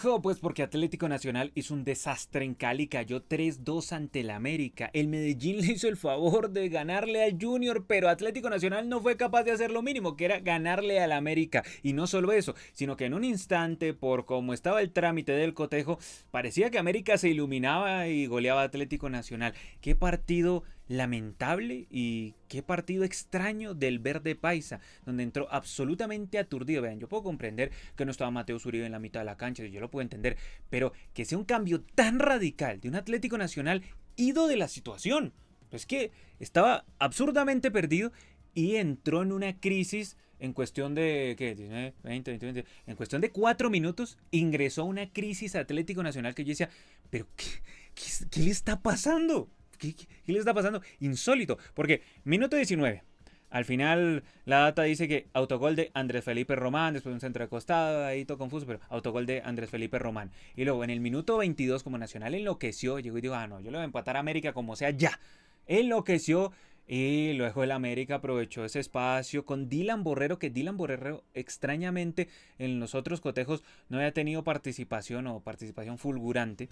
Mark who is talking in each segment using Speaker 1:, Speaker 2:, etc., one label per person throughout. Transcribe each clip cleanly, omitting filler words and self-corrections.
Speaker 1: Ojo, pues porque Atlético Nacional hizo un desastre en Cali, cayó 3-2 ante el América. El Medellín le hizo el favor de ganarle al Junior, pero Atlético Nacional no fue capaz de hacer lo mínimo, que era ganarle al América. Y no solo eso, sino que en un instante, por cómo estaba el trámite del cotejo, parecía que América se iluminaba y goleaba a Atlético Nacional. Qué partido lamentable y qué partido extraño del Verde Paisa, donde entró absolutamente aturdido. Vean, yo puedo comprender que no estaba Mateo Uribe en la mitad de la cancha, yo lo puedo entender, pero que sea un cambio tan radical de un Atlético Nacional ido de la situación. Es que estaba absurdamente perdido y entró en una crisis en cuestión de, ¿qué? 19, 20, 20, 20, en cuestión de 4 minutos ingresó a una crisis Atlético Nacional que yo decía, pero ¿qué le está pasando? ¿Qué le está pasando? Insólito, porque minuto 19. Al final la data dice que autogol de Andrés Felipe Román, después un centro de costado, ahí todo confuso, pero autogol de Andrés Felipe Román. Y luego en el minuto 22 como Nacional enloqueció, llegó y dijo, no, yo le voy a empatar a América como sea ya. Enloqueció y luego el América aprovechó ese espacio con Dylan Borrero, que Dylan Borrero extrañamente en los otros cotejos no había tenido participación o participación fulgurante,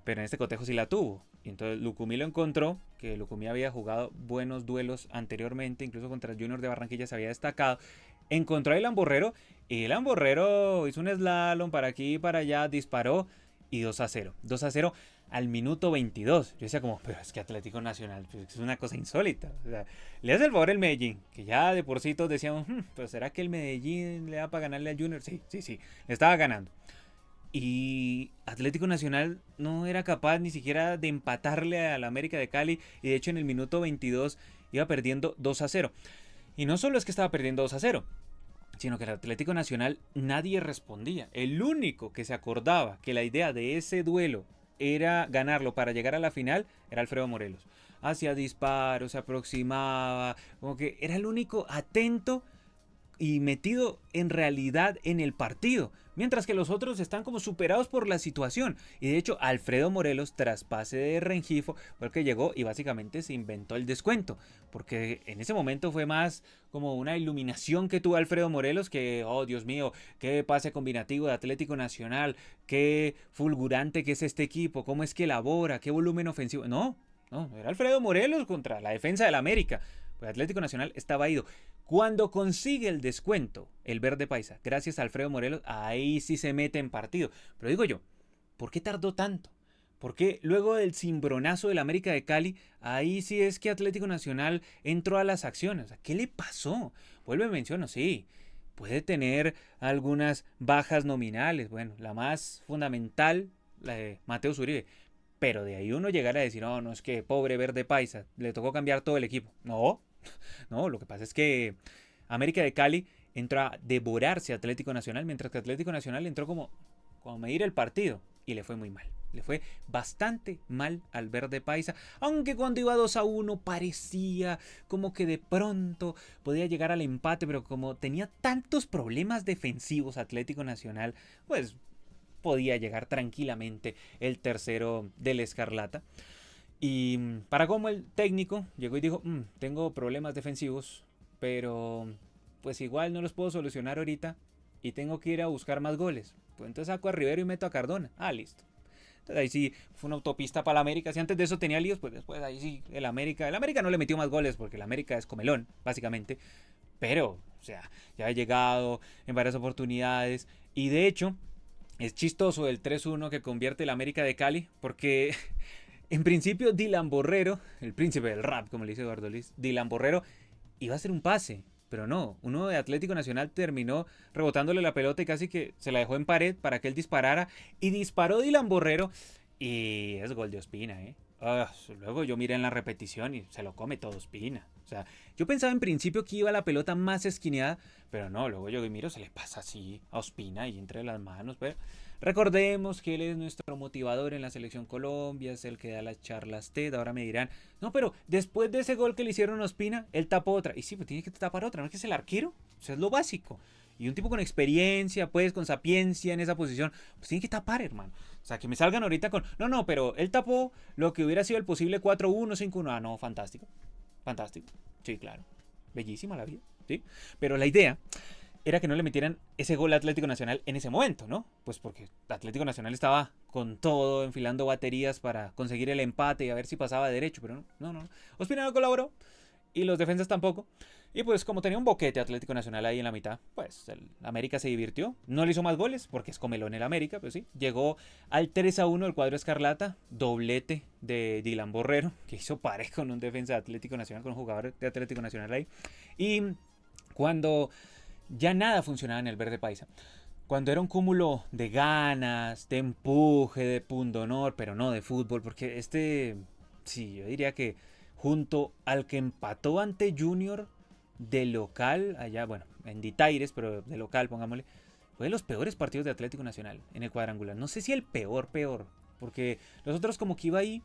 Speaker 1: pero en este cotejo sí la tuvo. Y entonces Lucumí lo encontró, que Lucumí había jugado buenos duelos anteriormente, incluso contra el Junior de Barranquilla se había destacado. Encontró a Ilan Borrero y Ilan Borrero hizo un slalom para aquí y para allá, disparó y 2-0. 2-0 al minuto 22. Yo decía como, pero es que Atlético Nacional pues, es una cosa insólita. O sea, le hace el favor el Medellín, que ya de por sí todos decíamos, pero ¿será que el Medellín le da para ganarle al Junior? Sí, le estaba ganando. Y Atlético Nacional no era capaz ni siquiera de empatarle al América de Cali. Y de hecho en el minuto 22 iba perdiendo 2-0. Y no solo es que estaba perdiendo 2-0, sino que el Atlético Nacional nadie respondía. El único que se acordaba que la idea de ese duelo era ganarlo para llegar a la final era Alfredo Morelos. Hacía disparos, se aproximaba, como que era el único atento y metido en realidad en el partido, mientras que los otros están como superados por la situación. Y de hecho Alfredo Morelos, tras pase de Rengifo, fue el que llegó y básicamente se inventó el descuento, porque en ese momento fue más como una iluminación que tuvo Alfredo Morelos, que oh Dios mío, qué pase combinativo de Atlético Nacional, qué fulgurante que es este equipo, cómo es que elabora, qué volumen ofensivo. No, era Alfredo Morelos contra la defensa del América. Pues Atlético Nacional estaba ido. Cuando consigue el descuento, el Verde Paisa, gracias a Alfredo Morelos, ahí sí se mete en partido. Pero digo yo, ¿por qué tardó tanto? ¿Por qué luego del cimbronazo del América de Cali, ahí sí es que Atlético Nacional entró a las acciones? O sea, ¿qué le pasó? Vuelvo y menciono, sí, puede tener algunas bajas nominales. Bueno, la más fundamental, la de Mateo Uribe. Pero de ahí uno llegar a decir, no, no es que pobre Verde Paisa, le tocó cambiar todo el equipo. No, no, lo que pasa es que América de Cali entró a devorarse a Atlético Nacional, mientras que Atlético Nacional entró como a medir el partido y le fue muy mal. Le fue bastante mal al Verde Paisa, aunque cuando iba 2-1 parecía como que de pronto podía llegar al empate, pero como tenía tantos problemas defensivos Atlético Nacional, pues podía llegar tranquilamente el tercero del Escarlata. Y para como el técnico llegó y dijo, tengo problemas defensivos, pero pues igual no los puedo solucionar ahorita y tengo que ir a buscar más goles. Pues entonces saco a Rivero y meto a Cardona. Listo. Entonces ahí sí fue una autopista para el América. Si antes de eso tenía líos, pues después ahí sí el América no le metió más goles porque el América es comelón, básicamente. Pero, o sea, ya ha llegado en varias oportunidades y de hecho es chistoso el 3-1 que convierte el América de Cali porque en principio Dylan Borrero, el príncipe del rap como le dice Eduardo Liz, Dylan Borrero iba a hacer un pase, pero no, uno de Atlético Nacional terminó rebotándole la pelota y casi que se la dejó en pared para que él disparara y disparó Dylan Borrero y es gol de Ospina, luego yo miré en la repetición y se lo come todo Ospina. O sea, yo pensaba en principio que iba la pelota más esquineada, pero no, luego yo miro, se le pasa así a Ospina y entre las manos. Pero recordemos que él es nuestro motivador en la selección Colombia, es el que da las charlas TED. Ahora me dirán, no, pero después de ese gol que le hicieron a Ospina, él tapó otra. Y sí, pues tiene que tapar otra, no es que es el arquero, o sea, es lo básico. Y un tipo con experiencia, pues, con sapiencia en esa posición, pues tiene que tapar, hermano. O sea, que me salgan ahorita con, no, pero él tapó lo que hubiera sido el posible 4-1, 5-1. No, fantástico. Fantástico. Sí, claro. Bellísima la vida, ¿sí? Pero la idea era que no le metieran ese gol a Atlético Nacional en ese momento, ¿no? Pues porque Atlético Nacional estaba con todo, enfilando baterías para conseguir el empate y a ver si pasaba derecho, pero no. Ospina no colaboró y los defensas tampoco. Y pues como tenía un boquete Atlético Nacional ahí en la mitad, pues el América se divirtió. No le hizo más goles porque es comelón el América, pues sí. Llegó al 3-1 el cuadro escarlata, doblete de Dylan Borrero, que hizo pareja con un defensa de Atlético Nacional, con un jugador de Atlético Nacional ahí. Y cuando ya nada funcionaba en el verde paisa, cuando era un cúmulo de ganas, de empuje, de pundonor, pero no de fútbol, porque sí, yo diría que junto al que empató ante Junior de local, allá, bueno, en Ditaires, pero de local, pongámosle, fue de los peores partidos de Atlético Nacional en el cuadrangular. No sé si el peor, porque los otros como que iba ahí,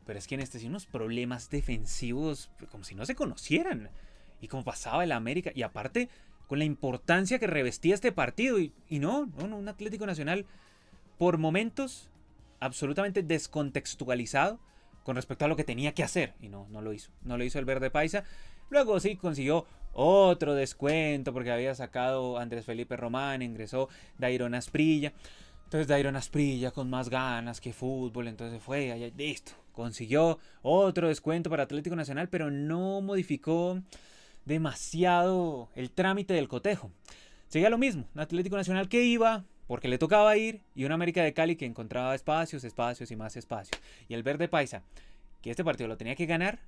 Speaker 1: pero es que en este sí unos problemas defensivos como si no se conocieran. Y como pasaba el América, y aparte con la importancia que revestía este partido, y no, un Atlético Nacional por momentos absolutamente descontextualizado con respecto a lo que tenía que hacer, y no lo hizo, no lo hizo el verde paisa. Luego sí consiguió otro descuento porque había sacado Andrés Felipe Román, ingresó Dairon Asprilla. Entonces Dairon Asprilla con más ganas que fútbol, entonces fue, allá, listo, consiguió otro descuento para Atlético Nacional, pero no modificó demasiado el trámite del cotejo. Seguía lo mismo, un Atlético Nacional que iba porque le tocaba ir y un América de Cali que encontraba espacios y más espacios. Y el verde paisa, que este partido lo tenía que ganar,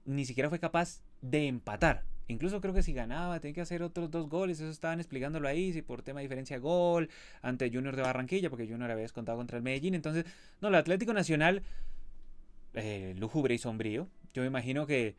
Speaker 1: ni siquiera fue capaz de empatar. Incluso creo que si ganaba tenía que hacer otros 2 goles, eso estaban explicándolo ahí, si por tema de diferencia de gol ante Junior de Barranquilla, porque Junior había descontado contra el Medellín. Entonces, no, el Atlético Nacional, lúgubre y sombrío. Yo me imagino que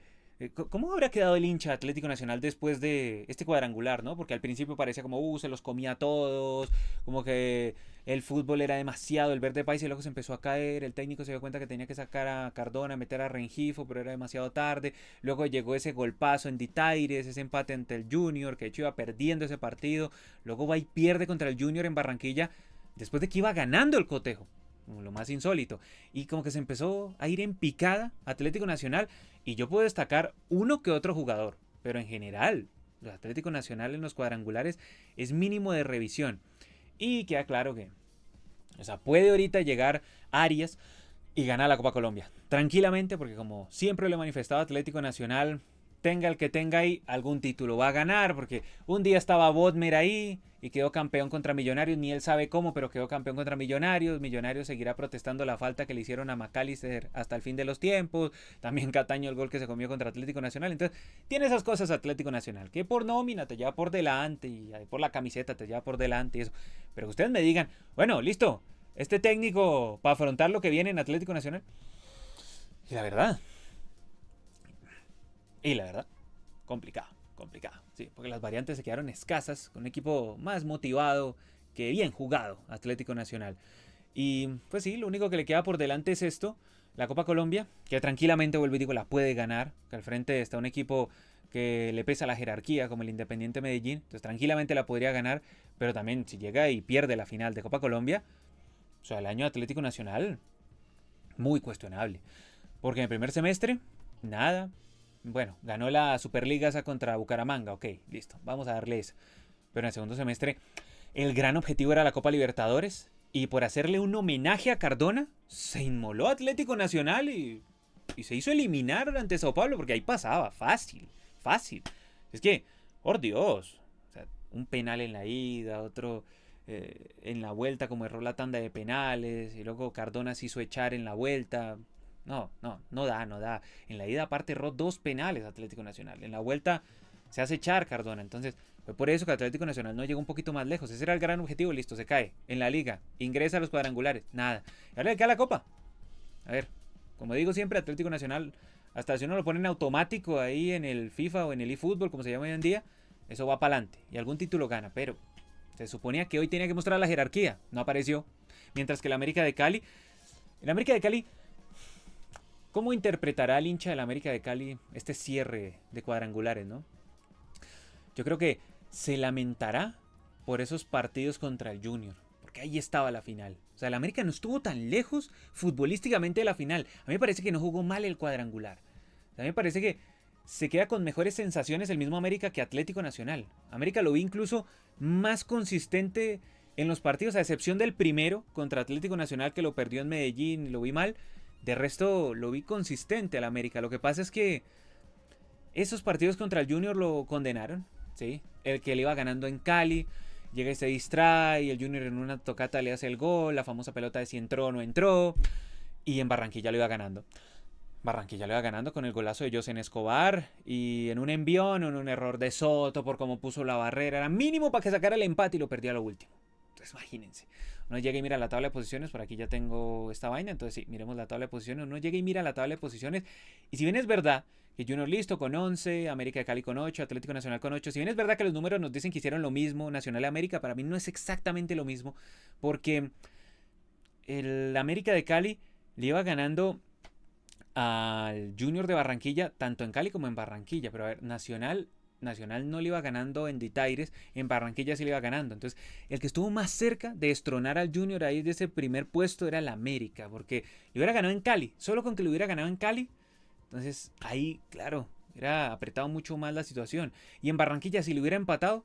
Speaker 1: ¿cómo habrá quedado el hincha Atlético Nacional después de este cuadrangular, no? Porque al principio parecía como, se los comía a todos, como que el fútbol era demasiado, el verde país, y luego se empezó a caer, el técnico se dio cuenta que tenía que sacar a Cardona, meter a Rengifo, pero era demasiado tarde. Luego llegó ese golpazo en Ditaires, ese empate ante el Junior, que de hecho iba perdiendo ese partido. Luego va y pierde contra el Junior en Barranquilla, después de que iba ganando el cotejo, lo más insólito. Y como que se empezó a ir en picada Atlético Nacional. Y yo puedo destacar uno que otro jugador, pero en general, el Atlético Nacional en los cuadrangulares es mínimo de revisión. Y queda claro que, puede ahorita llegar Arias y ganar la Copa Colombia. Tranquilamente, porque como siempre lo he manifestado, Atlético Nacional, tenga el que tenga ahí, algún título va a ganar, porque un día estaba Bodmer ahí y quedó campeón contra Millonarios, ni él sabe cómo, pero quedó campeón contra Millonarios. Millonarios seguirá protestando la falta que le hicieron a McAllister hasta el fin de los tiempos. También Cataño el gol que se comió contra Atlético Nacional. Entonces, tiene esas cosas Atlético Nacional, que por nómina te lleva por delante y por la camiseta te lleva por delante y eso. Pero que ustedes me digan, bueno, listo, este técnico para afrontar lo que viene en Atlético Nacional. Y la verdad, complicado. Sí, porque las variantes se quedaron escasas, con un equipo más motivado que bien jugado, Atlético Nacional. Y pues sí, lo único que le queda por delante es esto, la Copa Colombia, que tranquilamente, vuelvo y digo, la puede ganar, que al frente está un equipo que le pesa la jerarquía, como el Independiente Medellín, entonces tranquilamente la podría ganar, pero también si llega y pierde la final de Copa Colombia, el año Atlético Nacional, muy cuestionable. Porque en el primer semestre, nada. Bueno, ganó la Superliga esa contra Bucaramanga, ok, listo, vamos a darle eso. Pero en el segundo semestre, el gran objetivo era la Copa Libertadores. Y por hacerle un homenaje a Cardona, se inmoló Atlético Nacional y se hizo eliminar ante Sao Paulo, porque ahí pasaba, fácil. Es que, por Dios, un penal en la ida, otro en la vuelta, como erró la tanda de penales, y luego Cardona se hizo echar en la vuelta. No da. En la ida aparte erró 2 penales Atlético Nacional. En la vuelta se hace echar Cardona. Entonces fue por eso que Atlético Nacional no llegó un poquito más lejos. Ese era el gran objetivo. Listo, se cae en la liga. Ingresa a los cuadrangulares. Nada. Y ahora le queda la Copa. A ver, como digo siempre, Atlético Nacional, hasta si uno lo pone en automático ahí en el FIFA o en el eFootball, como se llama hoy en día, eso va para adelante. Y algún título gana. Pero se suponía que hoy tenía que mostrar la jerarquía. No apareció. Mientras que el América de Cali... El América de Cali... ¿Cómo interpretará el hincha del América de Cali este cierre de cuadrangulares, no? Yo creo que se lamentará por esos partidos contra el Junior, porque ahí estaba la final. El América no estuvo tan lejos futbolísticamente de la final. A mí me parece que no jugó mal el cuadrangular. A mí me parece que se queda con mejores sensaciones el mismo América que Atlético Nacional. América lo vi incluso más consistente en los partidos, a excepción del primero contra Atlético Nacional que lo perdió en Medellín y lo vi mal. De resto lo vi consistente al América. Lo que pasa es que esos partidos contra el Junior lo condenaron, ¿sí? El que le iba ganando en Cali, llega y se distrae, y el Junior en una tocata le hace el gol, la famosa pelota de si entró o no entró, y en Barranquilla lo iba ganando. Barranquilla lo iba ganando con el golazo de Josen Escobar, y en un envión, en un error de Soto por cómo puso la barrera, era mínimo para que sacara el empate y lo perdió a lo último. Entonces imagínense, uno llega y mira la tabla de posiciones, por aquí ya tengo esta vaina, entonces sí, miremos la tabla de posiciones, uno llega y mira la tabla de posiciones, y si bien es verdad que Junior listo con 11, América de Cali con 8, Atlético Nacional con 8. Si bien es verdad que los números nos dicen que hicieron lo mismo, Nacional y América, para mí no es exactamente lo mismo, porque el América de Cali le iba ganando al Junior de Barranquilla, tanto en Cali como en Barranquilla, pero a ver, Nacional no le iba ganando en Ditaires, en Barranquilla sí le iba ganando. Entonces, el que estuvo más cerca de destronar al Junior ahí de ese primer puesto era el América, porque le hubiera ganado en Cali, solo con que le hubiera ganado en Cali. Entonces ahí, claro, era apretado mucho más la situación. Y en Barranquilla, si le hubiera empatado,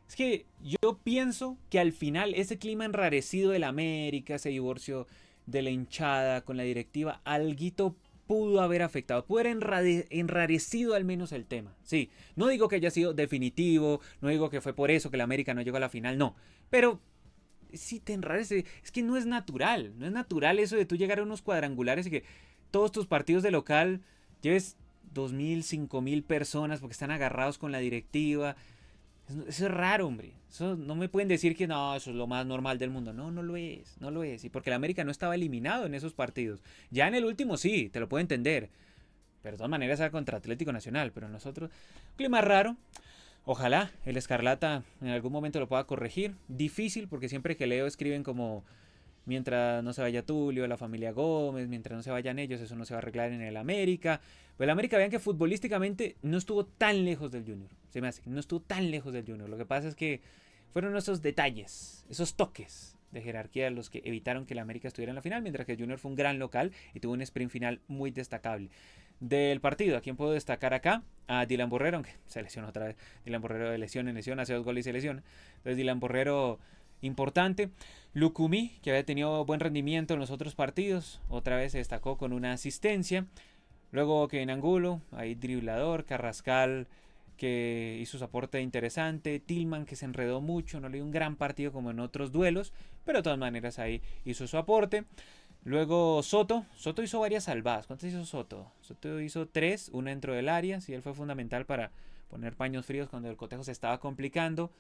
Speaker 1: es que yo pienso que al final ese clima enrarecido del América, ese divorcio de la hinchada con la directiva, alguito pudo haber afectado, pudo haber enrarecido al menos el tema. Sí, no digo que haya sido definitivo, no digo que fue por eso que el América no llegó a la final, no. Pero sí te enrarece, es que no es natural, no es natural eso de tú llegar a unos cuadrangulares y que todos tus partidos de local lleves 2.000, 5.000 personas porque están agarrados con la directiva. Eso es raro, hombre. Eso no me pueden decir que no, eso es lo más normal del mundo. No, no lo es, no lo es. Y porque el América no estaba eliminado en esos partidos. Ya en el último sí, te lo puedo entender. Pero de todas maneras era contra Atlético Nacional. Pero nosotros, clima raro. Ojalá el Escarlata en algún momento lo pueda corregir. Difícil porque siempre que leo escriben como mientras no se vaya Tulio, la familia Gómez, mientras no se vayan ellos, eso no se va a arreglar en el América. Pero el América, vean que futbolísticamente no estuvo tan lejos del Junior. Se me hace, no estuvo tan lejos del Junior. Lo que pasa es que fueron esos detalles, esos toques de jerarquía los que evitaron que el América estuviera en la final, mientras que el Junior fue un gran local y tuvo un sprint final muy destacable. Del partido, ¿a quién puedo destacar acá? A Dylan Borrero, aunque se lesionó otra vez. Dylan Borrero de lesión en lesión, hace 2 goles y se lesiona. Entonces Dylan Borrero importante. Lucumí, que había tenido buen rendimiento en los otros partidos, otra vez se destacó con una asistencia. Luego Kevin Angulo, ahí driblador, Carrascal, que hizo su aporte interesante, Tillman, que se enredó mucho, no le dio un gran partido como en otros duelos, pero de todas maneras ahí hizo su aporte. Luego Soto hizo varias salvadas. ¿Cuántas hizo Soto? Soto hizo 3, una dentro del área, sí, él fue fundamental para poner paños fríos cuando el cotejo se estaba complicando.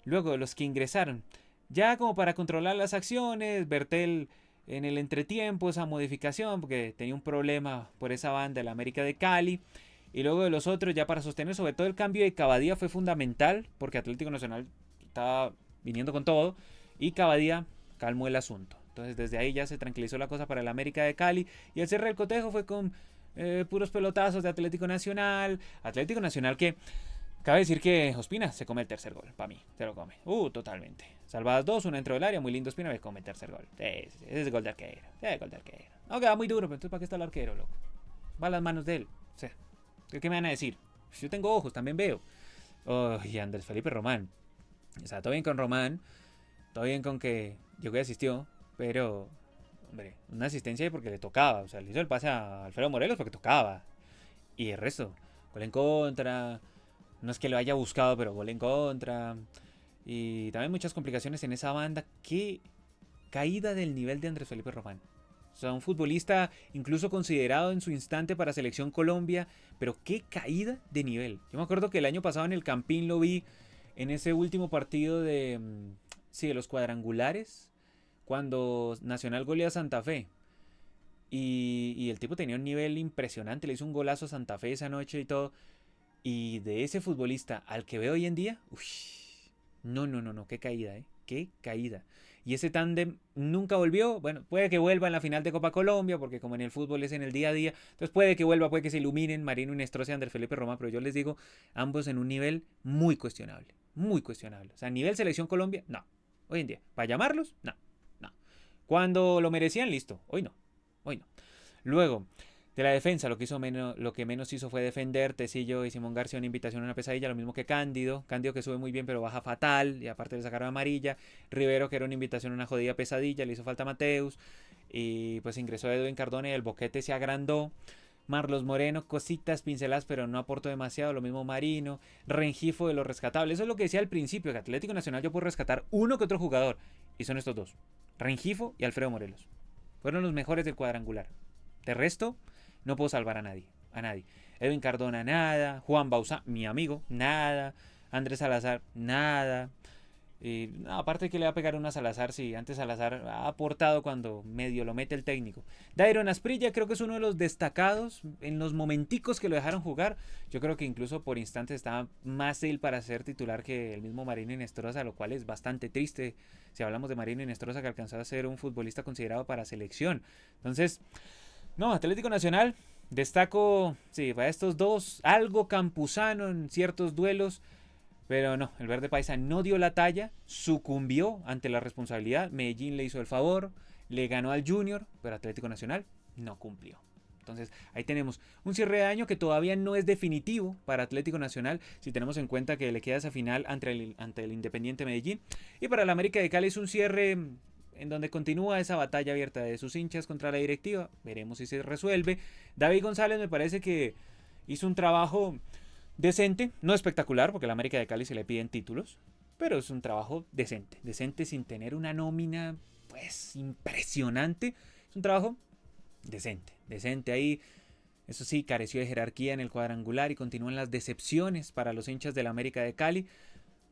Speaker 1: Luego los que ingresaron, ya como para controlar las acciones, Bertel en el entretiempo, esa modificación, porque tenía un problema por esa banda, el América de Cali. Y luego de los otros, ya para sostener, sobre todo el cambio de Cavadía fue fundamental, porque Atlético Nacional estaba viniendo con todo, y Cavadía calmó el asunto. Entonces desde ahí ya se tranquilizó la cosa para el América de Cali, y el cierre del cotejo fue con puros pelotazos de Atlético Nacional. Atlético Nacional que cabe decir que Ospina se come el tercer gol, para mí, se lo come. Totalmente. Salvadas 2, una dentro del área, muy lindo Ospina, me come el tercer gol. Ese es gol de arquero, gol de arquero. No, queda muy duro, pero entonces ¿para qué está el arquero, loco? Va a las manos de él. O sea, ¿qué me van a decir? Pues yo tengo ojos, también veo. Y Andrés Felipe Román. O sea, todo bien con Román, todo bien con que llegó y asistió, pero, hombre, una asistencia porque le tocaba. O sea, le hizo el pase a Alfredo Morelos porque tocaba. Y el resto, gol en contra. No es que lo haya buscado, pero gol en contra. Y también muchas complicaciones en esa banda. Qué caída del nivel de Andrés Felipe Román. O sea, un futbolista incluso considerado en su instante para Selección Colombia. Pero qué caída de nivel. Yo me acuerdo que el año pasado en el Campín lo vi en ese último partido de, sí, de los cuadrangulares. Cuando Nacional golea a Santa Fe. Y el tipo tenía un nivel impresionante. Le hizo un golazo a Santa Fe esa noche y todo. Y de ese futbolista al que veo hoy en día, no, qué caída, qué caída. Y ese tándem nunca volvió. Bueno, puede que vuelva en la final de Copa Colombia, porque como en el fútbol es en el día a día, entonces puede que vuelva, puede que se iluminen Marino Inestrosa y Andrés Felipe Roma, pero yo les digo, ambos en un nivel muy cuestionable, muy cuestionable. O sea, a nivel selección Colombia, no. Hoy en día, ¿para llamarlos? No, no. Cuando lo merecían, listo. Hoy no, hoy no. Luego, De la defensa, lo que menos hizo fue defender. Tecillo y Simón García una invitación a una pesadilla, lo mismo que Cándido. Cándido que sube muy bien pero baja fatal y aparte le sacaron amarilla. Rivero que era una invitación a una jodida pesadilla, le hizo falta a Mateus. Y pues ingresó Edwin Cardona y el boquete se agrandó. Marlos Moreno, cositas pinceladas, pero no aportó demasiado. Lo mismo Marino, Rengifo de lo rescatable. Eso es lo que decía al principio, que Atlético Nacional yo puedo rescatar uno que otro jugador. Y son estos dos, Rengifo y Alfredo Morelos. Fueron los mejores del cuadrangular. De resto, no puedo salvar a nadie. A nadie. Edwin Cardona, nada. Juan Bausa, mi amigo, nada. Andrés Salazar, nada. Y no, aparte que le va a pegar una a Salazar, sí, antes Salazar ha aportado cuando medio lo mete el técnico. Dairon Asprilla creo que es uno de los destacados en los momenticos que lo dejaron jugar. Yo creo que incluso por instantes estaba más él para ser titular que el mismo Marino Inestrosa, lo cual es bastante triste si hablamos de Marino Inestrosa que alcanzó a ser un futbolista considerado para selección. Entonces, no, Atlético Nacional, destaco, sí, para estos dos, algo campuzano en ciertos duelos. Pero no, el verde paisa no dio la talla, sucumbió ante la responsabilidad. Medellín le hizo el favor, le ganó al Junior, pero Atlético Nacional no cumplió. Entonces ahí tenemos un cierre de año que todavía no es definitivo para Atlético Nacional, si tenemos en cuenta que le queda esa final ante el Independiente Medellín. Y para el América de Cali es un cierre en donde continúa esa batalla abierta de sus hinchas contra la directiva. Veremos si se resuelve. David González me parece que hizo un trabajo decente, no espectacular, porque a la América de Cali se le piden títulos, pero es un trabajo decente, decente sin tener una nómina, pues, impresionante. Es un trabajo decente, decente ahí. Eso sí, careció de jerarquía en el cuadrangular y continúan las decepciones para los hinchas de la América de Cali.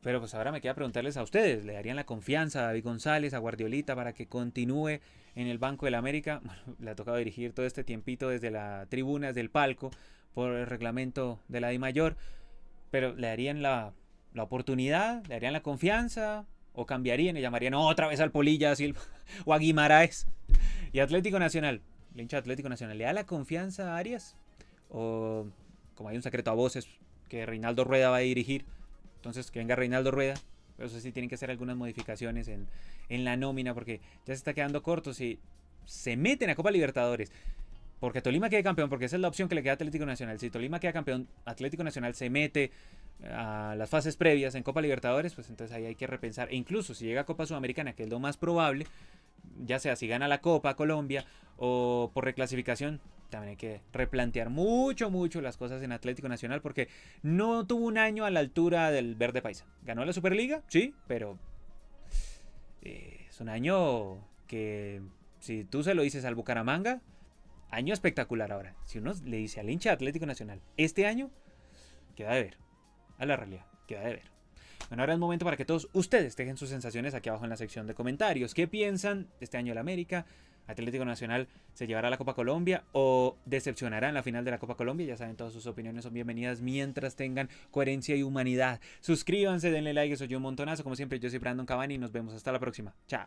Speaker 1: Pero pues ahora me queda preguntarles a ustedes, ¿le darían la confianza a David González, a Guardiolita para que continúe en el Banco del América? Bueno, le ha tocado dirigir todo este tiempito desde la tribuna, desde el palco, por el reglamento de la DIMAYOR, pero ¿le darían la oportunidad? ¿Le darían la confianza? ¿O cambiarían y llamarían otra vez al Polilla Silva o a Guimaraes? Y Atlético Nacional, el hincha de Atlético Nacional, ¿le da la confianza a Arias? ¿O como hay un secreto a voces que Reinaldo Rueda va a dirigir? Entonces que venga Reinaldo Rueda. Pero eso sí, tienen que hacer algunas modificaciones en la nómina porque ya se está quedando corto. Si se meten a Copa Libertadores porque Tolima quede campeón, porque esa es la opción que le queda a Atlético Nacional. Si Tolima queda campeón, Atlético Nacional se mete a las fases previas en Copa Libertadores, pues entonces ahí hay que repensar. E incluso si llega a Copa Sudamericana, que es lo más probable, ya sea si gana la Copa Colombia o por reclasificación, también hay que replantear mucho las cosas en Atlético Nacional porque no tuvo un año a la altura del verde paisa. Ganó la Superliga, sí, pero es un año que si tú se lo dices al Bucaramanga, año espectacular ahora. Si uno le dice al hincha de Atlético Nacional, este año queda de ver. A la realidad, queda de ver. Bueno, ahora es momento para que todos ustedes dejen sus sensaciones aquí abajo en la sección de comentarios. ¿Qué piensan de este año de la América? ¿Atlético Nacional se llevará a la Copa Colombia o decepcionará en la final de la Copa Colombia? Ya saben, todas sus opiniones son bienvenidas mientras tengan coherencia y humanidad. Suscríbanse, denle like, eso yo un montonazo. Como siempre, yo soy Brandon Cavani y nos vemos hasta la próxima. Chao.